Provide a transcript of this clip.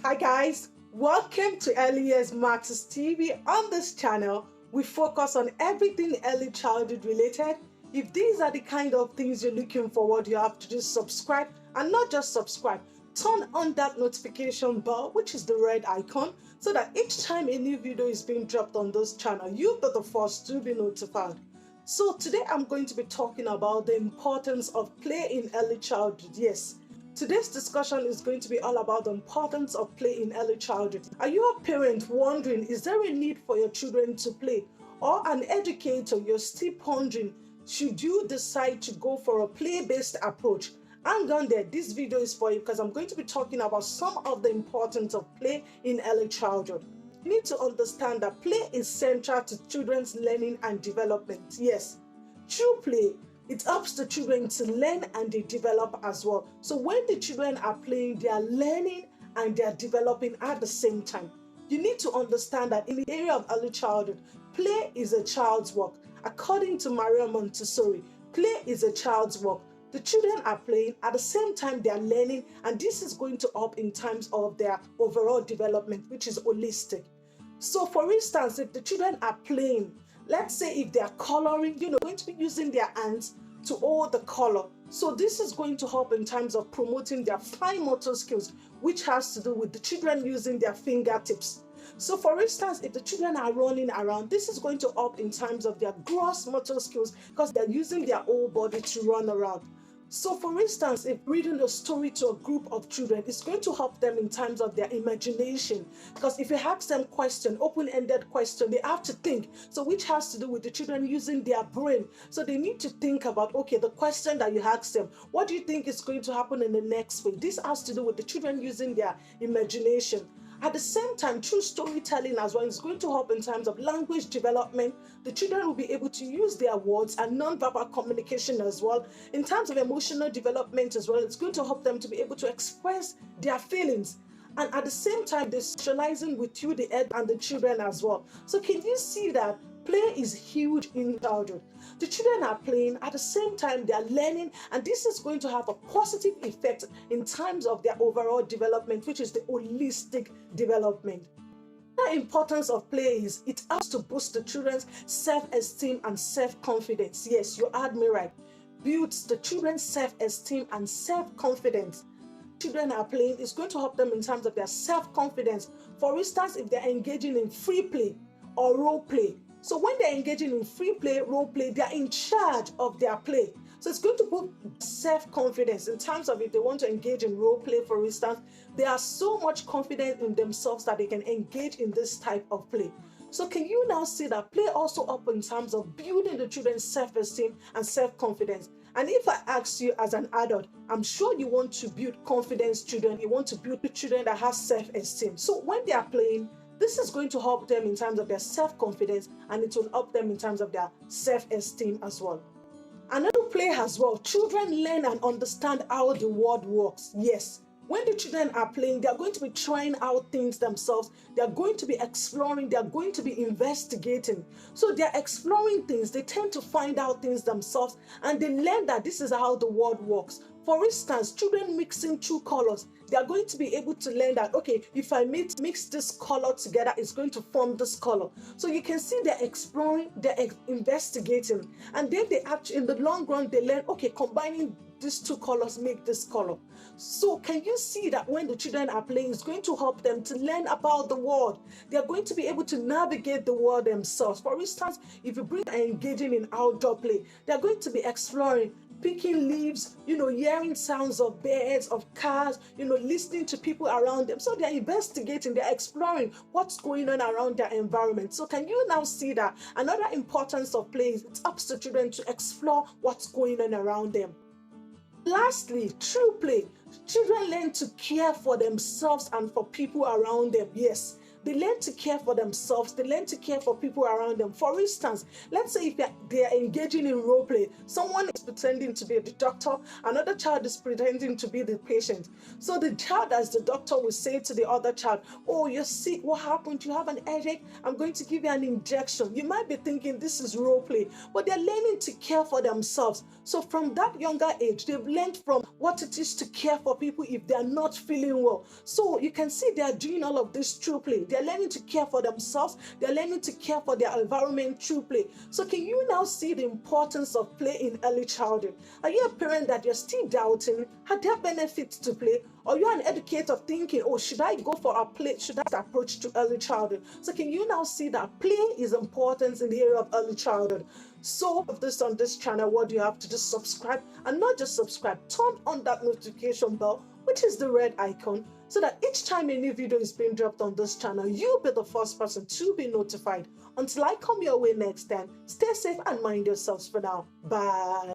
Hi guys, welcome to Early Years Matters TV. On this channel, we focus on everything early childhood related. If these are the kind of things you're looking forward, you have to just subscribe, and not just subscribe. Turn on that notification bell, which is the red icon, so that each time a new video is being dropped on this channel, you'll be the first to be notified. So today I'm going to be talking about the importance of play in early childhood. Yes, today's discussion is going to be all about the importance of play in early childhood. Are you a parent wondering, is there a need for your children to play? Or an educator, you're still pondering, should you decide to go for a play-based approach? Hang on there, this video is for you because I'm going to be talking about some of the importance of play in early childhood. You need to understand that play is central to children's learning and development. Yes, through play, it helps the children to learn and they develop as well. So when the children are playing, they are learning and they are developing at the same time. You need to understand that in the area of early childhood, play is a child's work. According to Maria Montessori, play is a child's work. The children are playing, at the same time they are learning, and this is going to help in terms of their overall development, which is holistic. So for instance, if the children are playing, let's say if they are coloring, going to be using their hands to hold the color. So this is going to help in terms of promoting their fine motor skills, which has to do with the children using their fingertips. So for instance, if the children are running around, this is going to help in terms of their gross motor skills because they're using their whole body to run around. So for instance, if reading a story to a group of children, it's going to help them in terms of their imagination. Because if you ask them question, open-ended question, they have to think. So which has to do with the children using their brain. So they need to think about, okay, the question that you ask them, what do you think is going to happen in the next week? This has to do with the children using their imagination. At the same time, through storytelling as well, it's going to help in terms of language development. The children will be able to use their words and non-verbal communication as well. In terms of emotional development as well, it's going to help them to be able to express their feelings. And at the same time, they're socializing with you, the head, and the children as well. So can you see that play is huge in childhood? The children are playing, at the same time they are learning, and this is going to have a positive effect in terms of their overall development, which is the holistic development. The importance of play is it helps to boost the children's self-esteem and self-confidence. Yes, you heard me right. Builds the children's self-esteem and self-confidence. Children are playing, it's going to help them in terms of their self-confidence. For instance, if they're engaging in free play or role play. So when they're engaging in free play, role play, they're in charge of their play. So it's going to put self-confidence in terms of if they want to engage in role play, for instance, they are so much confident in themselves that they can engage in this type of play. So can you now see that play also up in terms of building the children's self-esteem and self-confidence? And if I ask you as an adult, I'm sure you want to build confidence children, you want to build children that have self-esteem. So when they are playing, this is going to help them in terms of their self-confidence, and it will help them in terms of their self-esteem as well. Another play as well, children learn and understand how the world works. Yes, when the children are playing, they are going to be trying out things themselves. They are going to be exploring. They are going to be investigating. So they are exploring things. They tend to find out things themselves, and they learn that this is how the world works. For instance, children mixing two colors, they are going to be able to learn that, okay, if I mix this color together, it's going to form this color. So you can see they're exploring, they're investigating, and then they actually, in the long run, they learn, okay, combining these two colors make this color. So can you see that when the children are playing, it's going to help them to learn about the world. They are going to be able to navigate the world themselves. For instance, if you bring engaging in outdoor play, they're going to be exploring, picking leaves, hearing sounds of birds, of cars, listening to people around them. So they're investigating, they're exploring what's going on around their environment. So can you now see that another importance of play is it helps the children to explore what's going on around them. Lastly, through play, children learn to care for themselves and for people around them. Yes, They learn to care for themselves. They learn to care for people around them. For instance, let's say if they are engaging in role play, someone is pretending to be the doctor, another child is pretending to be the patient. So the child, as the doctor, will say to the other child, oh, you're sick, what happened? You have an headache? I'm going to give you an injection. You might be thinking this is role play, but they're learning to care for themselves. So from that younger age, they've learned from what it is to care for people if they are not feeling well. So you can see they are doing all of this through play. They're learning to care for themselves. They're learning to care for their environment through play. So can you now see the importance of play in early childhood? Are you a parent that you're still doubting? Are there benefits to play? Or you're an educator thinking, oh, should I go for a play? Should I approach to early childhood? So can you now see that play is important in the area of early childhood? So if this on this channel, what do you have to do? Subscribe, and not just subscribe, turn on that notification bell, which is the red icon, so that each time a new video is being dropped on this channel, you'll be the first person to be notified. Until I come your way next time, stay safe and mind yourselves for now. Bye.